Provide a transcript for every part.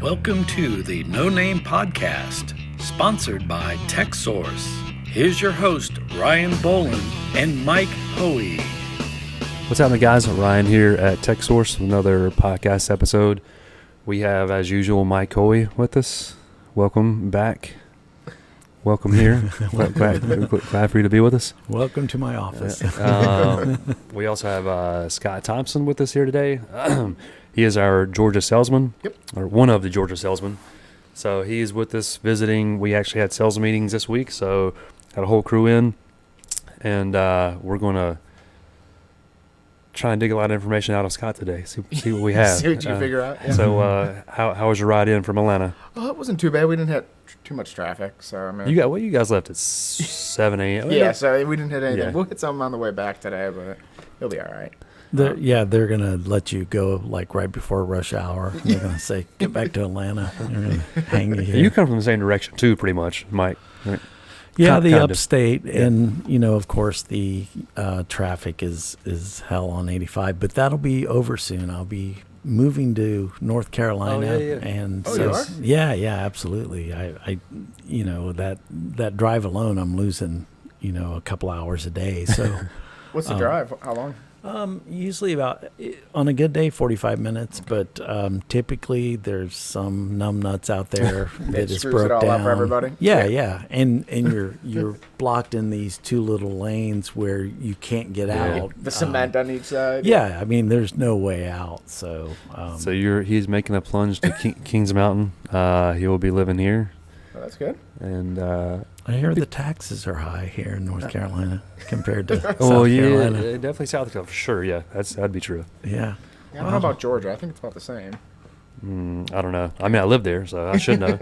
Welcome to the No Name Podcast, sponsored by Texsource. Here's your host, Ryan Boland and Mike Hoey. What's happening, guys? Ryan here at Texsource, another podcast episode. We have, as usual, Mike Hoey with us. Welcome back. Welcome here. glad for you to be with us. Welcome to my office. We also have Scott Thompson with us here today. He is our Georgia salesman, or one of the Georgia salesmen. So he's with us visiting. We actually had sales meetings this week, so got a whole crew in, and we're going to try and dig a lot of information out of Scott today. See what we have. See what you figure out. Yeah. So how was your ride in from Atlanta? It wasn't too bad. We didn't have too much traffic, so I mean. You guys left at 7 a.m. Yeah, so we didn't hit anything. Yeah. We'll hit something on the way back today, but it'll be all right. They're going to let you go like right before rush hour. They're going to say, get back to Atlanta. They're going to hang you here. You come from the same direction too, pretty much, Mike. Right? Yeah, the Kind of. upstate. And, of course, the traffic is hell on 85. But that'll be over soon. I'll be moving to North Carolina. Oh, yeah. And Oh, you are? Yeah, absolutely. I that drive alone, I'm losing, a couple hours a day. So What's the drive? How long? usually about, on a good day, 45 minutes, but typically there's some numbnuts out there that is screws broke it all down. up for everybody? Yeah. And you're blocked in these two little lanes where you can't get out. The cement on each side? Yeah, I mean, there's no way out. So So he's making a plunge to Kings Mountain. He will be living here, Oh, that's good. and I hear the taxes are high here in North Carolina compared to South yeah, Carolina. definitely South Carolina for sure. Yeah, that'd be true. Yeah. I don't know about Georgia. I think it's about the same. I don't know. I mean, I live there, so I should know.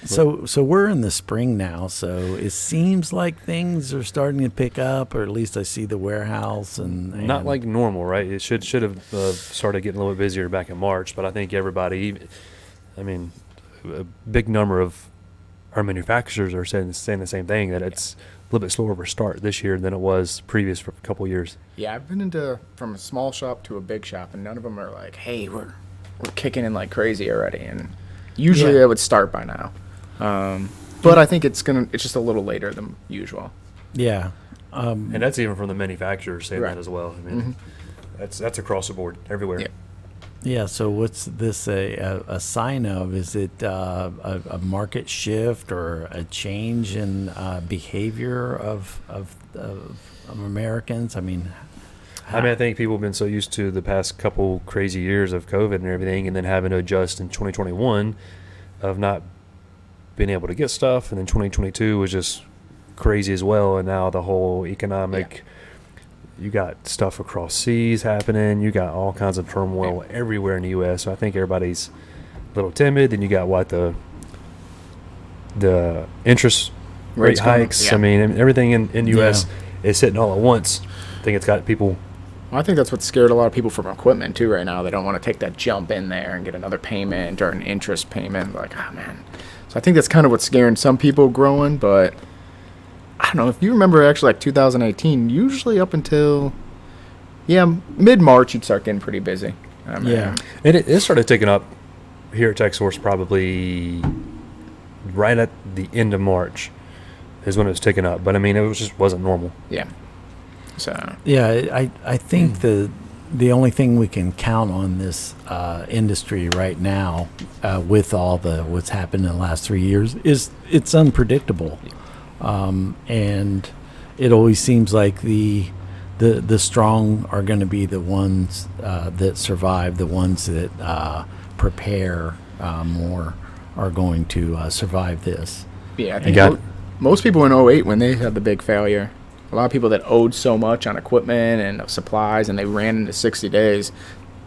So we're in the spring now, so it seems like things are starting to pick up, or at least I see the warehouse and Not like normal, right? It should have started getting a little bit busier back in March, but I think everybody, a big number of our manufacturers are saying the same thing, that it's a little bit slower of a start this year than it was previous for a couple of years. Yeah, I've been from a small shop to a big shop, and none of them are like, hey, we're kicking in like crazy already. And usually it would start by now. But I think it's just a little later than usual. Yeah. And that's even from the manufacturers saying Right. that as well. I mean, that's across the board everywhere. Yeah. Yeah, so what's this a sign of? Is it a market shift or a change in behavior of Americans? I think people have been so used to the past couple crazy years of COVID and everything, and then having to adjust in 2021 of not being able to get stuff, and then 2022 was just crazy as well, and now the whole economic... You got stuff across seas happening. You got all kinds of turmoil everywhere in the U.S. So I think everybody's a little timid. Then you got the interest rate Rates going- hikes. yeah. I mean, everything in the U.S. is hitting all at once. I think it's got people. Well, I think that's what scared a lot of people from equipment too right now. They don't want to take that jump in there and get another payment or an interest payment. Like, oh man. So I think that's kind of what's scaring some people growing. But I don't know if you remember actually like 2018. Usually up until mid-March, you'd start getting pretty busy. Yeah. It started ticking up here at Texsource probably right at the end of March is when it was ticking up. But I mean, it just wasn't normal. Yeah. So yeah, I think the only thing we can count on this industry right now, with all what's happened in the last 3 years, is it's unpredictable. And it always seems like the strong are going to be the ones that survive. The ones that prepare more are going to survive this. yeah, I think most people in 08 when they had the big failure, a lot of people that owed so much on equipment and supplies and they ran into 60 days,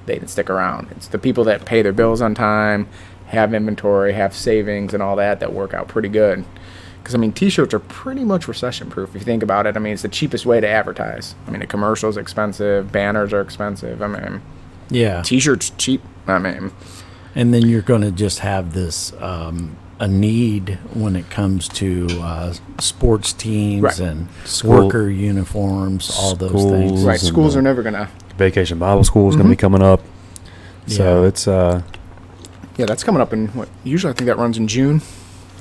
they didn't stick around. It's the people that pay their bills on time, have inventory, have savings and all that work out pretty good. Because, T-shirts are pretty much recession-proof if you think about it. It's the cheapest way to advertise. The commercial's expensive. Banners are expensive. Yeah. T-shirts cheap. And then you're going to just have this a need when it comes to sports teams Right. and School- worker uniforms, all those schools. things. Right, schools are never going to... Vacation Bible School is going to be coming up. So it's Yeah, that's coming up in usually I think that runs in June.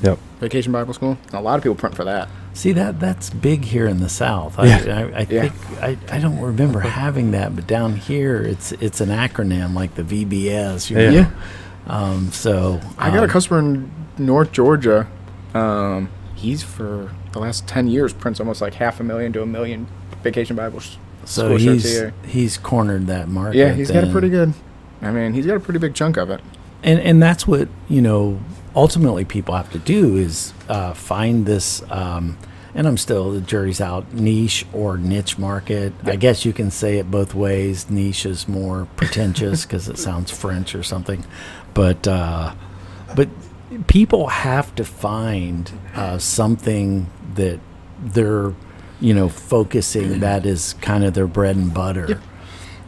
Yep. Vacation Bible School. And a lot of people print for that. See, that's big here in the South. Yeah. I think I don't remember having that, but down here it's an acronym like the VBS. You know? Yeah. So I got a customer in North Georgia. He's for the last 10 years prints almost like 500,000 to 1 million Vacation Bible so School shirts a year. he's cornered that market. Yeah, he's got a pretty good. I mean, he's got a pretty big chunk of it. And that's what, ultimately people have to do is find this, and I'm still, the jury's out, niche or niche market. Yeah. I guess you can say it both ways. Niche is more pretentious because it sounds French or something. But people have to find something that they're, focusing that is kind of their bread and butter.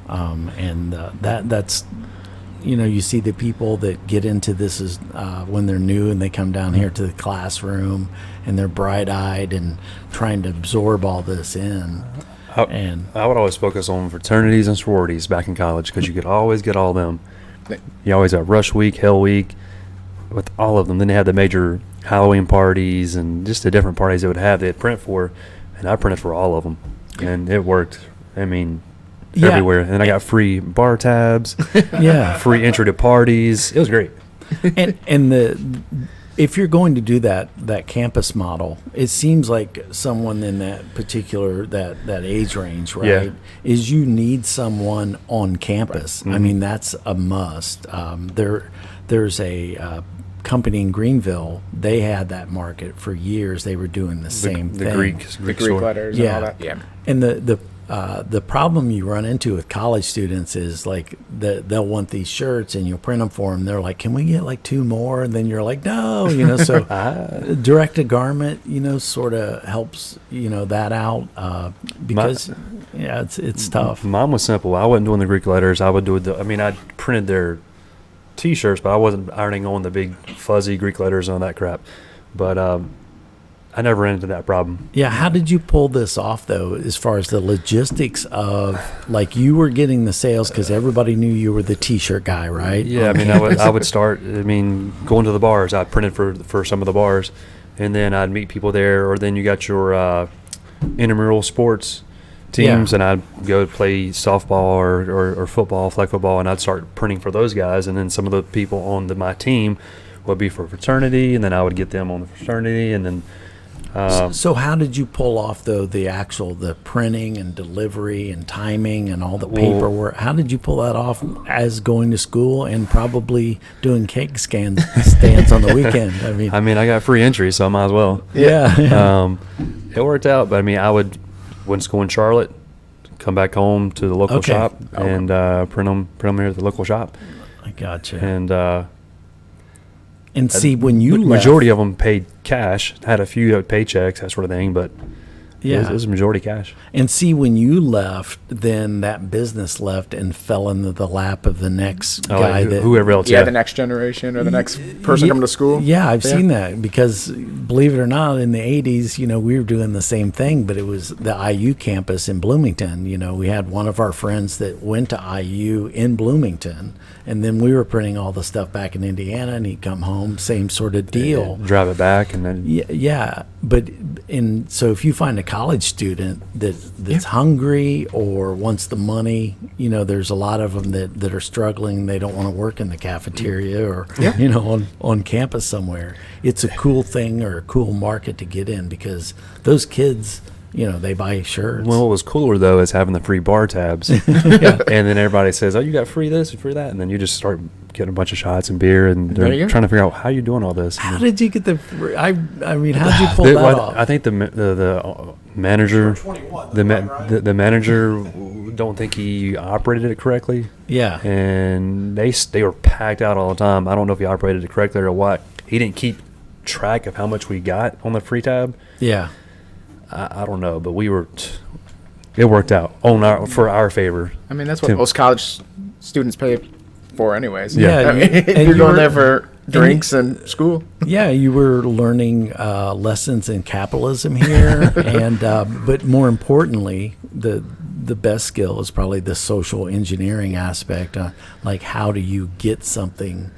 Yep. That's you see the people that get into this is when they're new and they come down here to the classroom and they're bright-eyed and trying to absorb all this in. I would always focus on fraternities and sororities back in college because you could always get all of them. You always have Rush Week, Hell Week, with all of them. Then they had the major Halloween parties and just the different parties they would have. They'd print for, and I printed for all of them, and it worked. I mean, everywhere. And I got free bar tabs, free entry to parties. It was great. And if you're going to do that campus model, it seems like someone in that particular that age range, right? Yeah. Is you need someone on campus. Mm-hmm. I mean, that's a must. There's a company in Greenville. They had that market for years. They were doing the same thing. The Greek letters and all that. Yeah. And the problem you run into with college students is like they'll want these shirts and you'll print them for them. They're like, can we get like 2 more? And then you're like, no, so direct to garment, sort of helps, that out because it's tough. Mine was simple. I wasn't doing the Greek letters. I would do I printed their T-shirts, but I wasn't ironing on the big fuzzy Greek letters and all that crap. But I never ran into that problem. Yeah, how did you pull this off, though, as far as the logistics of, like, you were getting the sales because everybody knew you were the T-shirt guy, right? Yeah, I would start, going to the bars. I printed for some of the bars, and then I'd meet people there, or then you got your intramural sports teams, and I'd go play softball or football, flag football, and I'd start printing for those guys, and then some of the people on my team would be for fraternity, and then I would get them on the fraternity, and then so how did you pull off, though, the printing and delivery and timing and all the paperwork? How did you pull that off as going to school and probably doing cake stands on the weekend? I got free entry, so I might as well. Yeah. It worked out, but I would, when school in Charlotte, come back home to the local shop and print them here at the local shop. I gotcha. And see, when you majority of them paid cash. Had a few paychecks, that sort of thing, but it was majority cash. And see, when you left, then that business left and fell into the lap of the next guy, whoever else. Yeah, the next generation or the next person coming to school. Yeah, I've seen that because, believe it or not, in the 80s, we were doing the same thing, but it was the IU campus in Bloomington. We had one of our friends that went to IU in Bloomington, and then we were printing all the stuff back in Indiana, and he'd come home, same sort of deal. Drive it back, and then... Yeah, but so if you find a college student that's hungry or wants the money, there's a lot of them that are struggling. They don't want to work in the cafeteria or, on campus somewhere. It's a cool thing or a cool market to get in because those kids... they buy shirts. Well, what was cooler, though, is having the free bar tabs. And then everybody says, oh, you got free this and free that. And then you just start getting a bunch of shots and beer. And they're trying to figure out how you're doing all this. How did you get the free? How did you pull that off? I think the manager, the manager don't think he operated it correctly. Yeah. And they were packed out all the time. I don't know if he operated it correctly or what. He didn't keep track of how much we got on the free tab. Yeah. I don't know, but it worked out for our favor. That's what most college students pay for anyways. Yeah. You're going there for drinks and school. Yeah, you were learning lessons in capitalism here, and but more importantly, the best skill is probably the social engineering aspect. Like, how do you get something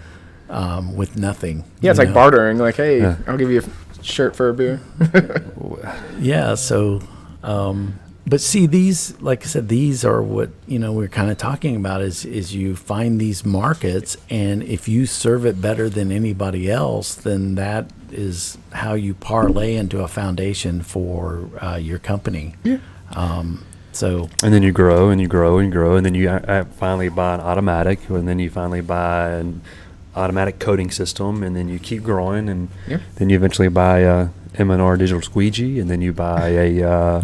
with nothing. Yeah, it's you like know? bartering. Like, hey, I'll give you a shirt for a beer. Yeah. So, but see, these, like I said, these are what, we're kind of talking about is you find these markets, and if you serve it better than anybody else, then that is how you parlay into a foundation for your company. Yeah. So, And then you grow and you grow and grow, and then you finally buy an automatic, and then you finally buy an automatic coating system, and then you keep growing, and then you eventually buy a M&R digital squeegee, and then you buy a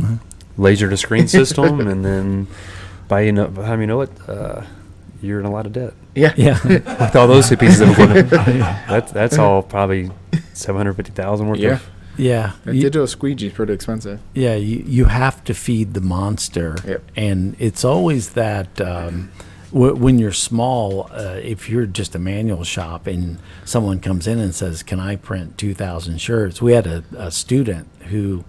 laser to screen system, and then by time you know it, you're in a lot of debt. Yeah. With all those pieces of equipment, that's all probably $750,000 worth of. yeah. A digital squeegee is pretty expensive. Yeah, you have to feed the monster. Yep. And it's always that when you're small, if you're just a manual shop and someone comes in and says, can I print 2,000 shirts? We had a student who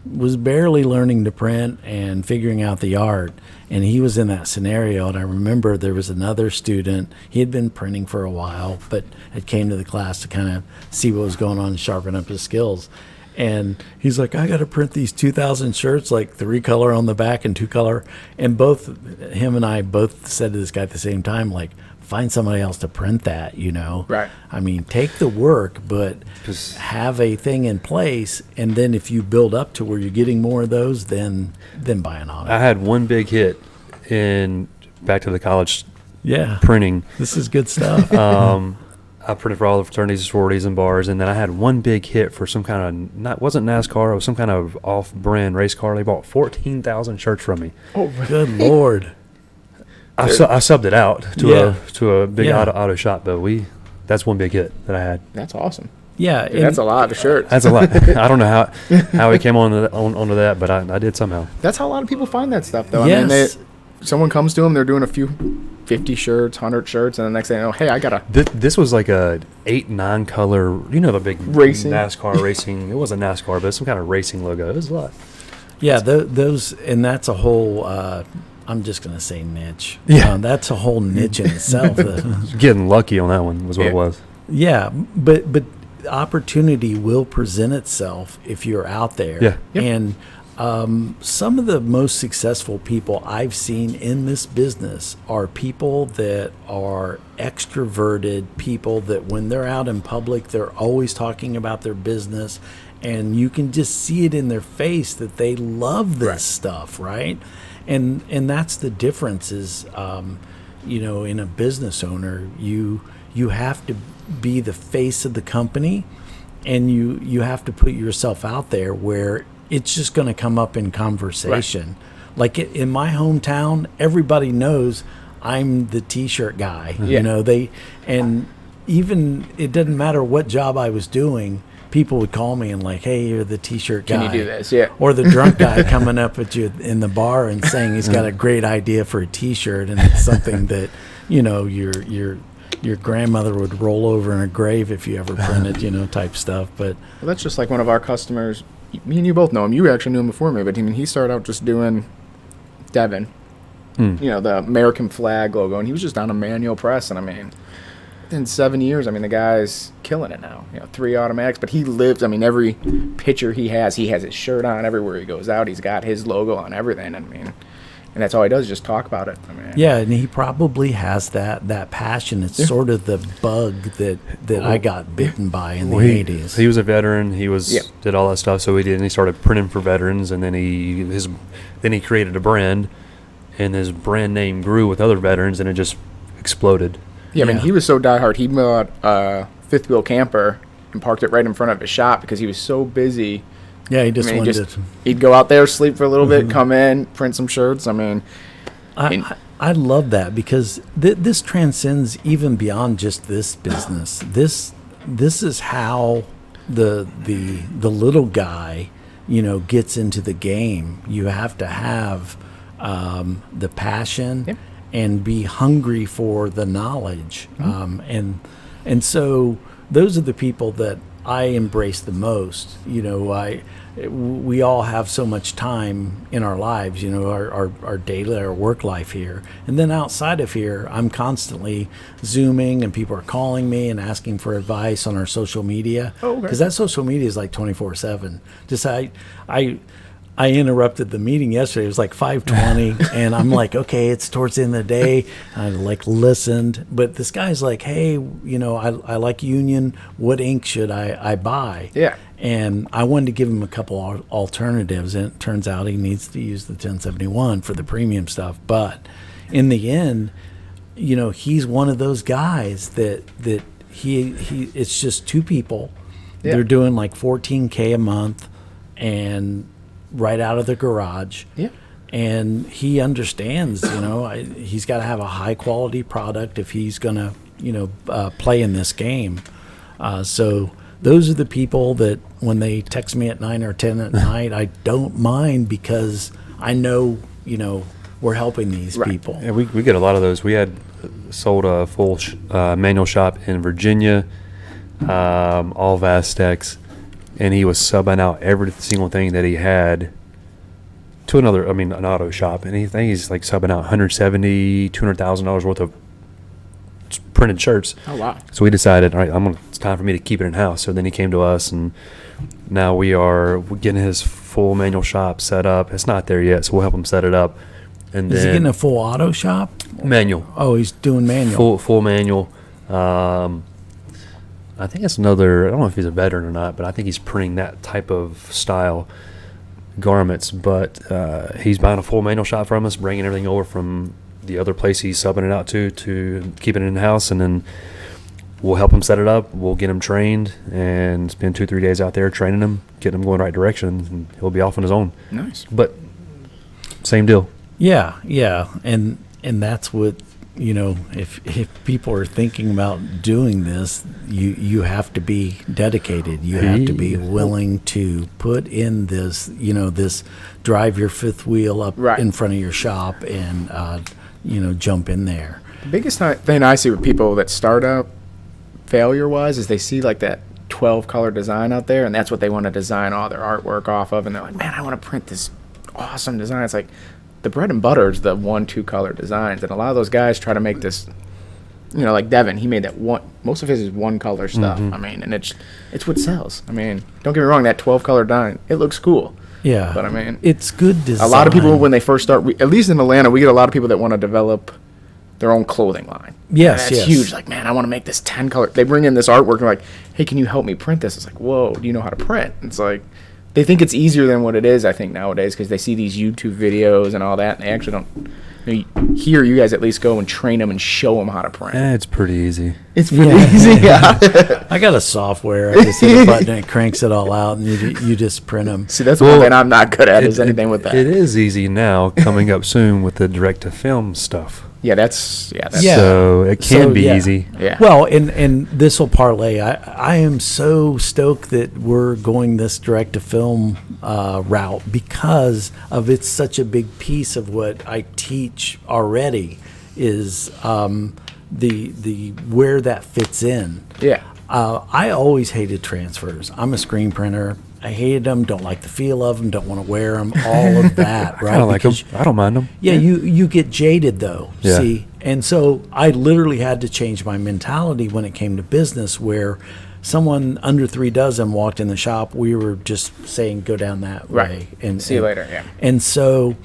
was barely learning to print and figuring out the art, and he was in that scenario. And I remember there was another student, he had been printing for a while, but had came to the class to kind of see what was going on and sharpen up his skills. And he's like, I got to print these 2,000 shirts, like 3 color on the back and 2 color. And both him and I both said to this guy at the same time, like, find somebody else to print that, Right. I mean, take the work, but have a thing in place. And then if you build up to where you're getting more of those, then buy an auto. I had one big hit in back to the college printing. This is good stuff. I printed for all the fraternities, sororities, and bars, and then I had one big hit for some kind of wasn't NASCAR, it was some kind of off-brand race car. They bought 14,000 shirts from me. Oh, good Lord! I subbed it out to a big auto shop, but that's one big hit that I had. That's awesome. Yeah, Dude, that's a lot of shirts. That's a lot. I don't know how we came onto that, but I did somehow. That's how a lot of people find that stuff, though. Yes. I mean, someone comes to them, they're doing a few 50 shirts, 100 shirts, and the next thing you know, hey, I got a... This was like a 8-9 color, the big racing NASCAR racing. It wasn't NASCAR, but some kind of racing logo. It was a lot. Yeah, those, and that's a whole... I'm just gonna say niche. Yeah, that's a whole niche in itself. Getting lucky on that one was what it was. Yeah, but opportunity will present itself if you're out there. Yeah. Yep. And some of the most successful people I've seen in this business are people that are extroverted, people that when they're out in public, they're always talking about their business, and you can just see it in their face that they love this stuff, right? And that's the difference is, in a business owner, you have to be the face of the company, and you have to put yourself out there where it's just going to come up in conversation. Right. Like in my hometown, everybody knows I'm the T-shirt guy. Yeah. And even it doesn't matter what job I was doing, people would call me and like, hey, you're the T-shirt guy. Can you do this? Yeah. Or the drunk guy coming up at you in the bar and saying he's got a great idea for a T-shirt, and it's something that, your grandmother would roll over in a grave if you ever printed, type stuff. But well, that's just like one of our customers. Me and you both know him. You actually knew him before me, but he started out just doing Devon, the American flag logo, and he was just on a manual press. And I mean, in 7 years, the guy's killing it now. 3 automatics, but he lives. Every picture he has his shirt on everywhere he goes out. He's got his logo on everything. And that's all he does is just talk about it. Yeah, and he probably has that passion. It's sort of the bug that I got bitten by in the 80s. He was a veteran. He did all that stuff. So he started printing for veterans, and then he created a brand, and his brand name grew with other veterans, and it just exploded. Yeah, he was so diehard. He bought a fifth wheel camper and parked it right in front of his shop because he was so busy. Yeah, he just wanted he'd go out there, sleep for a little bit, come in, print some shirts. I love that because this transcends even beyond just this business. This is how the little guy, gets into the game. You have to have the passion and be hungry for the knowledge. And so those are the people that I embrace the most. We all have so much time in our lives, our daily, our work life here. And then outside of here, I'm constantly Zooming and people are calling me and asking for advice on our social media. Oh, okay. Because that social media is like 24/7. Just I interrupted the meeting yesterday. It was like 5:20, and I'm like, okay, it's towards the end of the day. I listened, but this guy's like, hey, I like Union. What ink should I buy? Yeah. And I wanted to give him a couple alternatives, and it turns out he needs to use the 1071 for the premium stuff. But in the end, he's one of those guys that he it's just two people. Yeah. They're doing like $14K a month, and right out of the garage. Yeah. And he understands, he's got to have a high quality product if he's going to, play in this game. So those are the people that when they text me at 9 or 10 at night, I don't mind because I know, we're helping these people. Yeah, we get a lot of those. We had sold a full manual shop in Virginia, all Vastex. And he was subbing out every single thing that he had to an auto shop. And he's like subbing out $170,000, $200,000 worth of printed shirts. Oh, wow. So we decided, all right, it's time for me to keep it in-house. So then he came to us, and now we're getting his full manual shop set up. It's not there yet, so we'll help him set it up. And Is he getting a full auto shop? Manual. Oh, he's doing manual. Full manual. I think it's another, I don't know if he's a veteran or not, but I think he's printing that type of style garments. But he's buying a full manual shop from us, bringing everything over from the other place he's subbing it out to keep it in-house, and then we'll help him set it up. We'll get him trained and spend 2-3 days out there training him, getting him going the right direction, and he'll be off on his own. Nice. But same deal. Yeah. And that's what, if people are thinking about doing this, you have to be dedicated. You have to be willing to put in this, this drive your fifth wheel up in front of your shop and, jump in there. The biggest thing I see with people that start out failure-wise is they see like that 12-color design out there, and that's what they want to design all their artwork off of, and they're like, man, I want to print this awesome design. It's like, the bread and butter is the 1-2 color designs, and a lot of those guys try to make this, like Devin, he made that one. Most of his is 1 color stuff. Mm-hmm. And it's what sells. Don't get me wrong, that 12-color design, it looks cool. Yeah, but it's good design. A lot of people when they first start, at least in Atlanta, we get a lot of people that want to develop their own clothing line. Yes, and that's huge. Like, man, I want to make this 10-color. They bring in this artwork and like, hey, can you help me print this? It's like, whoa, do you know how to print? It's like, they think it's easier than what it is, I think, nowadays, because they see these YouTube videos and all that, and they actually don't. Here, you guys at least go and train them and show them how to print. It's pretty easy. It's pretty easy, yeah. I got a software. I just hit a button and it cranks it all out, and you just print them. See, that's one thing I'm not good at is anything with that. It is easy now, coming up soon with the direct-to-film stuff. Yeah, that's So it can be easy. Yeah. Well, and this will parlay. I am so stoked that we're going this direct to film route because of it's such a big piece of what I teach already is the where that fits in. Yeah. I always hated transfers. I'm a screen printer. I hated them, don't like the feel of them, don't want to wear them, all of that, right? I don't like them. I don't mind them. Yeah, you get jaded, though, Yeah. see? And so I literally had to change my mentality when it came to business where someone under 3 dozen walked in the shop. We were just saying, go down that way. And see you later, yeah. And so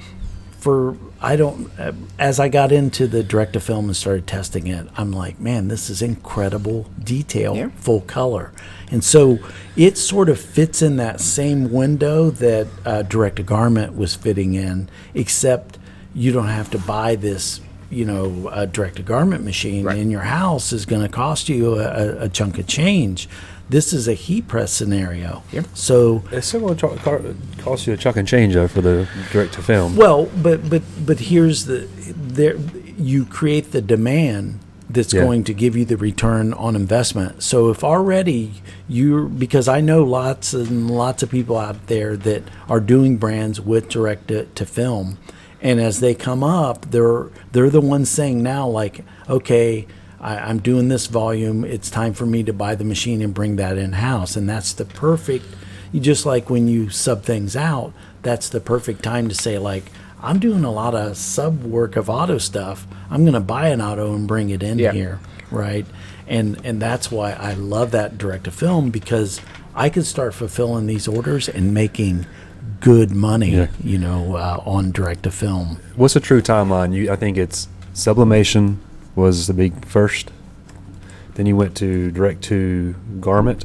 as I got into the direct to film and started testing it, I'm like, man, this is incredible detail, full color. And so it sort of fits in that same window that direct to garment was fitting in, except you don't have to buy this, a direct to garment machine in your house is going to cost you a chunk of change. This is a heat press scenario. Yep. So it's still going to cost you a chunk and change though for the direct to film. Well, but here's you create the demand that's going to give you the return on investment. So if already because I know lots and lots of people out there that are doing brands with direct to film, and as they come up, they're the ones saying now like, okay, I'm doing this volume. It's time for me to buy the machine and bring that in-house. And that's the perfect, just like when you sub things out, that's the perfect time to say, like, I'm doing a lot of sub work of auto stuff. I'm going to buy an auto and bring it in here, right? And that's why I love that direct-to-film, because I could start fulfilling these orders and making good money, on direct-to-film. What's a true timeline? I think it's sublimation was the big first. Then you went to direct-to-garment,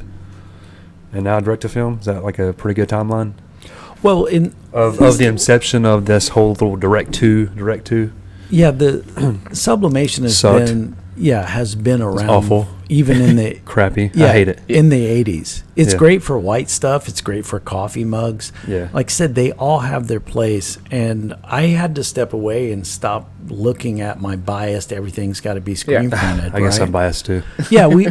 and now direct-to-film. Is that like a pretty good timeline? Well, of the inception of this whole little direct-to. Yeah, the sublimation has been around. It's awful. Even in the crappy. I hate it. In the 80s. It's great for white stuff. It's great for coffee mugs. Yeah. Like I said, they all have their place, and I had to step away and stop looking at my biased. Everything's got to be screen printed. I guess I'm biased too. Yeah, we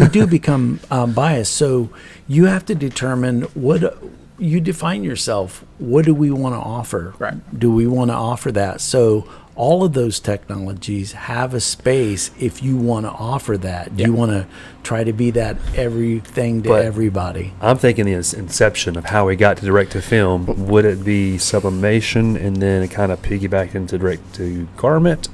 do become biased. So you have to determine what you define yourself. What do we want to offer? Right. Do we want to offer that? So all of those technologies have a space if you want to offer that. Do you want to try to be that everything to everybody? I'm thinking the inception of how we got to direct-to-film. Would it be sublimation and then it kind of piggybacked into direct-to-garment?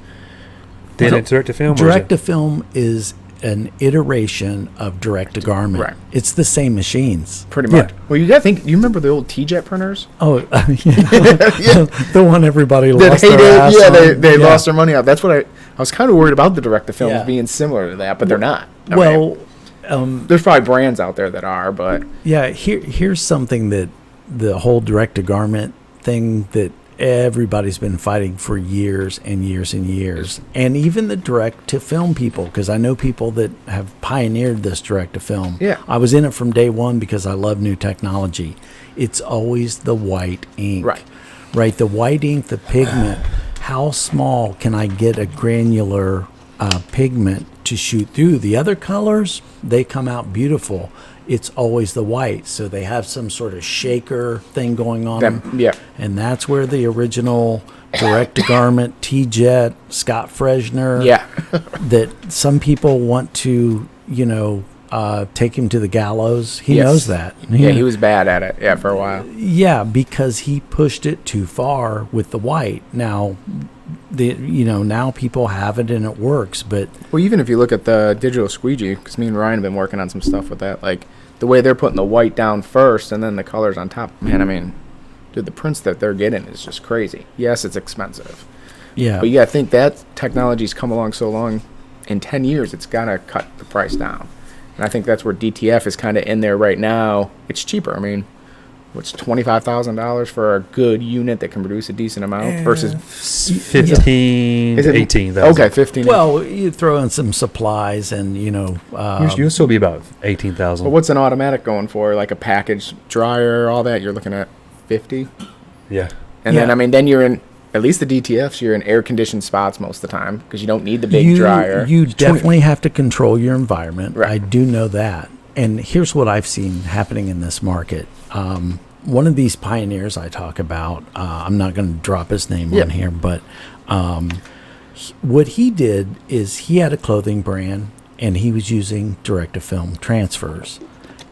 Then it's direct-to-film? Direct-to-film is an iteration of direct-to-garment. Right. It's the same machines. Pretty much. Well, you got to think, you remember the old T-Jet printers? Oh, the one everybody lost their ass on. They lost their money out. That's what I was kind of worried about, the direct-to-film being similar to that, but they're not. There's probably brands out there that are, but... Yeah, here's something that the whole direct-to-garment thing that everybody's been fighting for years and years and years. And even the direct-to-film people, because I know people that have pioneered this direct-to-film. Yeah. I was in it from day one because I love new technology. It's always the white ink. Right, the white ink, the pigment. How small can I get a granular pigment to shoot through? The other colors, they come out beautiful. It's always the white, so they have some sort of shaker thing going on. And that's where the original direct-to-garment, T-Jet, Scott Fresner, that some people want to, take him to the gallows. He knows that. He was bad at it, for a while. Yeah, because he pushed it too far with the white. Now, now people have it and it works, but... Well, even if you look at the digital squeegee, because me and Ryan have been working on some stuff with that, like, the way they're putting the white down first and then the colors on top, man, I mean, dude, the prints that they're getting is just crazy. Yes, it's expensive. Yeah. But you got to think that technology's come along so long, in 10 years, it's got to cut the price down. And I think that's where DTF is kind of in there right now. It's cheaper. I mean, what's $25,000 for a good unit that can produce a decent amount versus 15 to 18,000. Okay, 15. Well, you throw in some supplies and, you'll still be about 18,000. But what's an automatic going for? Like a package dryer, all that, you're looking at 50? Yeah. And then you're in, at least the DTFs, you're in air-conditioned spots most of the time because you don't need the big dryer. You definitely have to control your environment. Right. I do know that. And here's what I've seen happening in this market. One of these pioneers I talk about, I'm not going to drop his name on here, but what he did is he had a clothing brand and he was using direct-to-film transfers.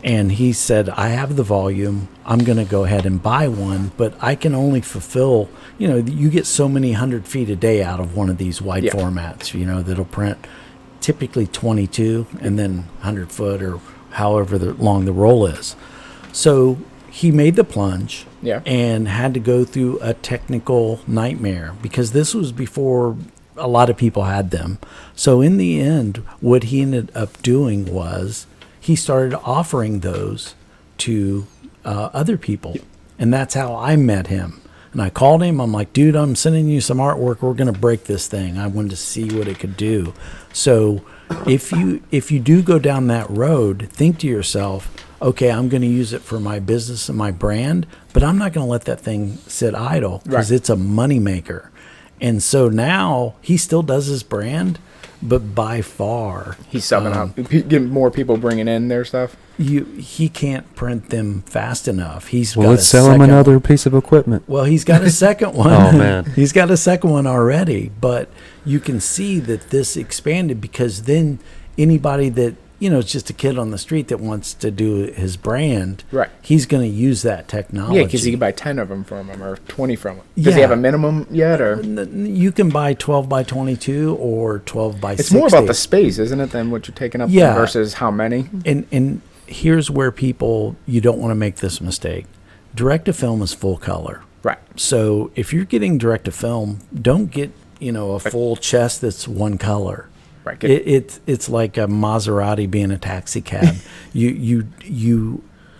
And he said, I have the volume. I'm going to go ahead and buy one, but I can only fulfill, you get so many 100 feet a day out of one of these wide formats, that'll print typically 22 and then 100 foot or however long the roll is. So he made the plunge and had to go through a technical nightmare because this was before a lot of people had them. So in the end, what he ended up doing was he started offering those to other people. And that's how I met him. And I called him. I'm like, dude, I'm sending you some artwork. We're going to break this thing. I wanted to see what it could do. So if you do go down that road, think to yourself, okay, I'm going to use it for my business and my brand, but I'm not going to let that thing sit idle because it's a moneymaker. And so now he still does his brand, but by far He's subbing out. Getting more people bringing in their stuff. he can't print them fast enough. Well, let's sell him another piece of equipment. Well, he's got a second one. Oh, man. He's got a second one already. But you can see that this expanded because then anybody that, it's just a kid on the street that wants to do his brand, Right. he's going to use that technology. Yeah, because you can buy 10 of them from him or 20 from him. Does he have a minimum yet? Or You can buy 12 by 22 or 12 by 60. it's more about the space, isn't it, than what you're taking up versus how many? And here's where you don't want to make this mistake. Direct-to-film is full color. Right. So if you're getting direct-to-film, don't get, a full chest that's one color. Right. It's like a Maserati being a taxi cab. you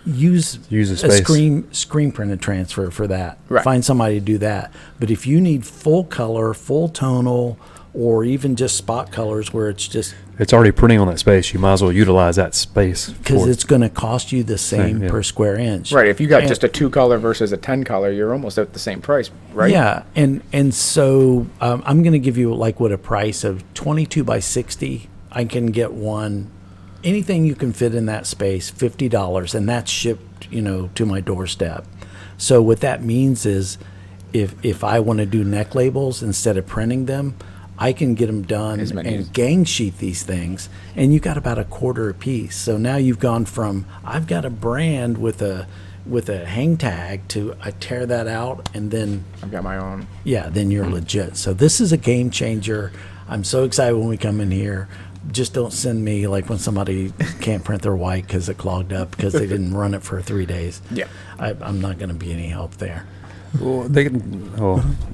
use a a space. screen printed transfer for that. Right. Find somebody to do that. But if you need full color, full tonal, or even just spot colors where it's just It's already printing on that space. You might as well utilize that space. because it's going to cost you the same yeah. per square inch. Right. If you got just a 2 color versus a 10 color, you're almost at the same price, right? Yeah, and so I'm going to give you what a price of 22 by 60. I can get one, anything you can fit in that space, $50, and that's shipped, to my doorstep. So what that means is, if I want to do neck labels instead of printing them, I can get them done and gang sheet these things, and you got about a quarter a piece. So now you've gone from I've got a brand with a hang tag to I tear that out, and then I've got my own. Yeah, then you're legit. So this is a game changer. I'm so excited when we come in here. Just don't send me when somebody can't print their white because it clogged up because they didn't run it for 3 days. Yeah. I'm not going to be any help there. Well,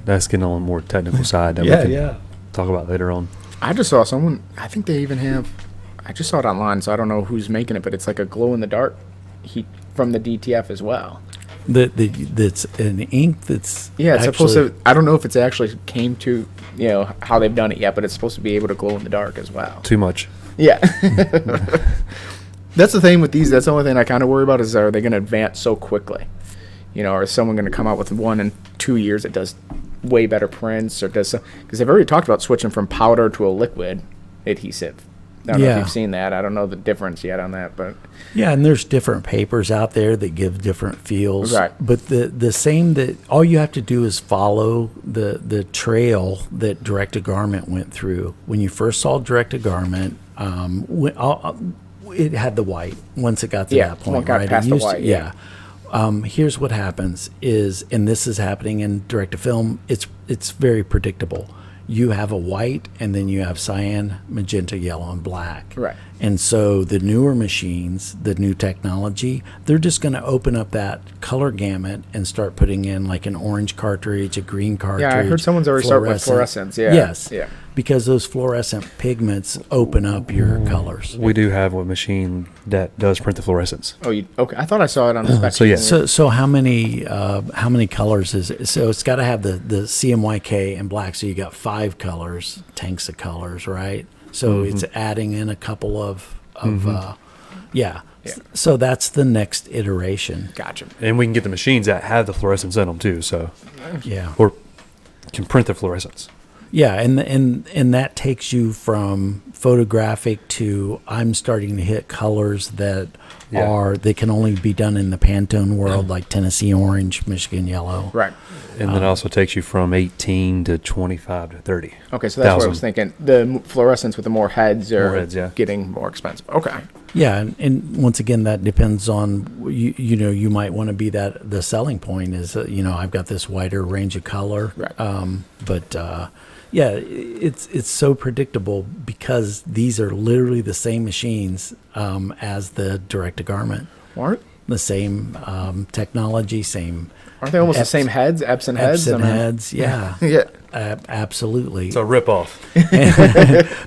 that's getting on a more technical side that we can talk about later on. I just saw someone, I think they even have, I just saw it online, so I don't know who's making it, but it's like a glow-in-the-dark heat from the DTF as well. That's an ink that's Yeah, it's supposed to, I don't know if it's actually came to, how they've done it yet, but it's supposed to be able to glow in the dark as well. Too much. Yeah. That's the thing with these. That's the only thing I kind of worry about is, are they going to advance so quickly? Or is someone going to come out with 1 and 2 years that does way better prints, or does, because they've already talked about switching from powder to a liquid adhesive. I don't know if you've seen that. I don't know the difference yet on that, but yeah, and there's different papers out there that give different feels. Right. But the same, that all you have to do is follow the trail that Direct to Garment went through. When you first saw Direct to Garment, it had the white. Once it got to that point, got right? past It the used white. to, yeah. Here's what happens is, and this is happening in direct to film, it's very predictable. You have a white, and then you have cyan, magenta, yellow, and black. Right. And so the newer machines, the new technology, they're just going to open up that color gamut and start putting in an orange cartridge, a green cartridge. yeah, I heard someone's already started with fluorescence. Yeah. Yes. Yeah. Because those fluorescent pigments open up your colors. We do have a machine that does print the fluorescence. Oh, okay. I thought I saw it on the spec. So, yeah. So how many colors is it? So it's got to have the CMYK and black. So you got 5 colors, tanks of colors, right? So it's adding in a couple of yeah. So that's the next iteration. Gotcha. And we can get the machines that have the fluorescence in them too. So Yeah. or can print the fluorescence. Yeah, and that takes you from photographic to I'm starting to hit colors that they can only be done in the Pantone world, like Tennessee orange, Michigan yellow. Right. And then also takes you from 18 to 25 to 30. Okay, so that's what I was thinking. The fluorescence with the more heads are getting more expensive. Okay. Yeah, and once again, that depends on you might want to be the selling point is I've got this wider range of color. Right. But yeah, it's so predictable because these are literally the same machines as the direct to garment. Aren't The same technology, same. Aren't they almost the same heads? Epson heads? Epson heads, yeah. Yeah. Absolutely. It's a ripoff.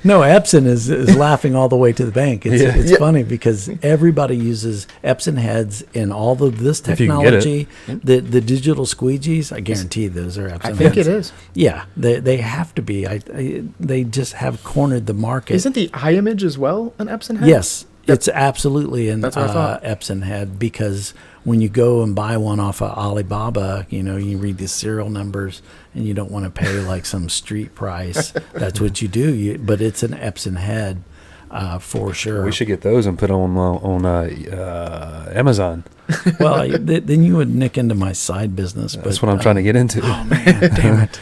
No, Epson is laughing all the way to the bank. It's funny because everybody uses Epson heads in all of this technology. The digital squeegees, I guarantee those are Epson heads. I think it is. Yeah, they have to be. They just have cornered the market. Isn't the eye image as well an Epson head? Yes. It's absolutely an That's what I thought. Epson head, because when you go and buy one off of Alibaba, you read the serial numbers and you don't want to pay like some street price. That's what you do. But it's an Epson head for sure. We should get those and put on Amazon. Well, then you would nick into my side business. That's what I'm trying to get into. Oh man, damn it!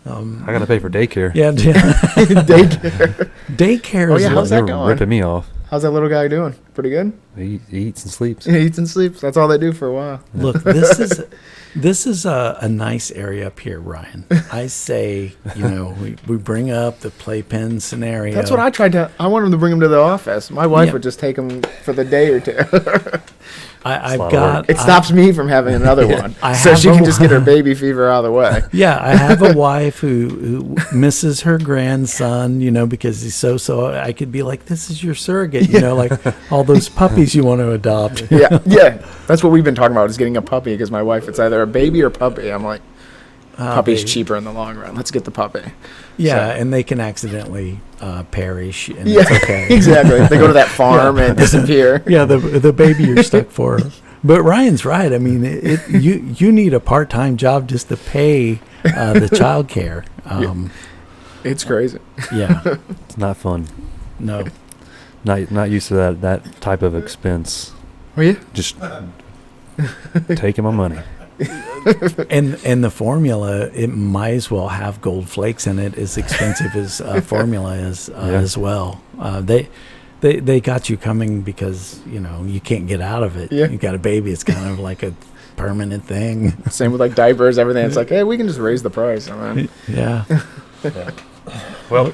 I got to pay for daycare. Yeah, Daycare. daycare. Oh, is yeah, how's They're that going? ripping me off. How's that little guy doing? Pretty good? He eats and sleeps. He eats and sleeps. That's all they do for a while. Look, this is a nice area up here, Ryan. I say, we bring up the playpen scenario. That's what I wanted him to bring him to the office. My wife Yeah. would just take him for the day or two. I've lot of got. work. It stops me from having another one. I So have she a can just get her baby fever out of the way. Yeah, I have a wife who misses her grandson, because he's so. I could be like, this is your surrogate, like all those puppies you want to adopt. Yeah. That's what we've been talking about, is getting a puppy, because my wife, it's either a baby or puppy. I'm like, puppy's baby. cheaper in the long run. Let's get the puppy. Yeah, So- and they can accidentally perish, and Yeah, it's okay. exactly. They go to that farm and disappear. Yeah, the baby you're stuck for. But Ryan's right. I mean, you need a part-time job just to pay the child care. It's crazy. Yeah, It's not fun. no. Not used to that type of expense. Oh, yeah? Just taking my money. And the formula, it might as well have gold flakes in it, as expensive as formula is as well. They got you coming because you can't get out of it. Yeah. You got a baby; it's kind of like a permanent thing. Same with like diapers, everything. It's like, hey, we can just raise the price. I mean, Yeah, Well,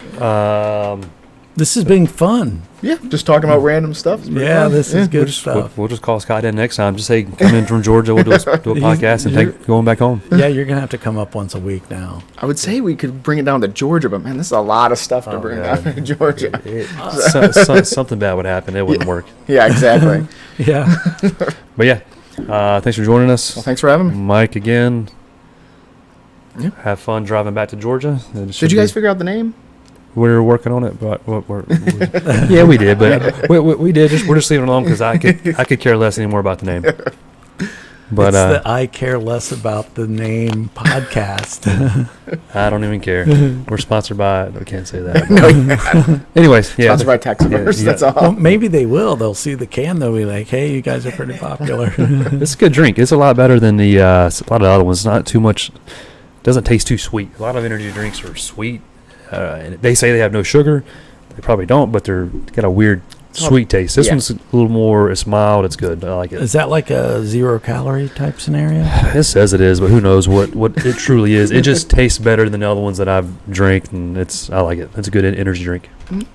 this has been fun. yeah, just talking about random stuff. It's pretty Yeah, fun. this is good we'll stuff. we'll just call Scott in next time. Just say, come in from Georgia. We'll do a podcast and take going back home. Yeah, you're gonna have to come up once a week now. I would say we could bring it down to Georgia, but man, this is a lot of stuff to Oh, bring God. down to Georgia. Something bad would happen. It wouldn't work. Yeah, exactly. Yeah. But yeah, thanks for joining us. Well, thanks for having me. Mike again. Yeah. Have fun driving back to Georgia. Did you guys figure out the name? We're working on it, but yeah, we did. But we did. We're just leaving it alone because I could care less anymore about the name. But It's the I care less about the name podcast. I don't even care. We're sponsored by. I can't say that. No, yeah. Anyways, yeah. Sponsored by Texsource. Yeah. That's all. Well, maybe they will. They'll see the can. They'll be like, "Hey, you guys are pretty popular." It's a good drink. It's a lot better than a lot of the other ones. Not too much. Doesn't taste too sweet. A lot of energy drinks are sweet. And they say they have no sugar. They probably don't, but they're got a weird sweet taste. This one's a little more. It's mild. It's good. I like it. Is that like a 0-calorie type scenario? It says it is, but who knows what it truly is. It just tastes better than the other ones that I've drank, and I like it. It's a good energy drink.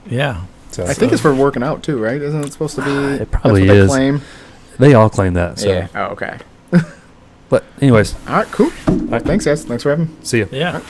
Yeah. So I think it's for working out too, right? Isn't it supposed to be? It probably that's what is. They claim. They all claim that. So. Yeah. Oh, okay. But anyways, All right. Cool. right. Thanks, guys. Thanks for having me. see ya. Yeah.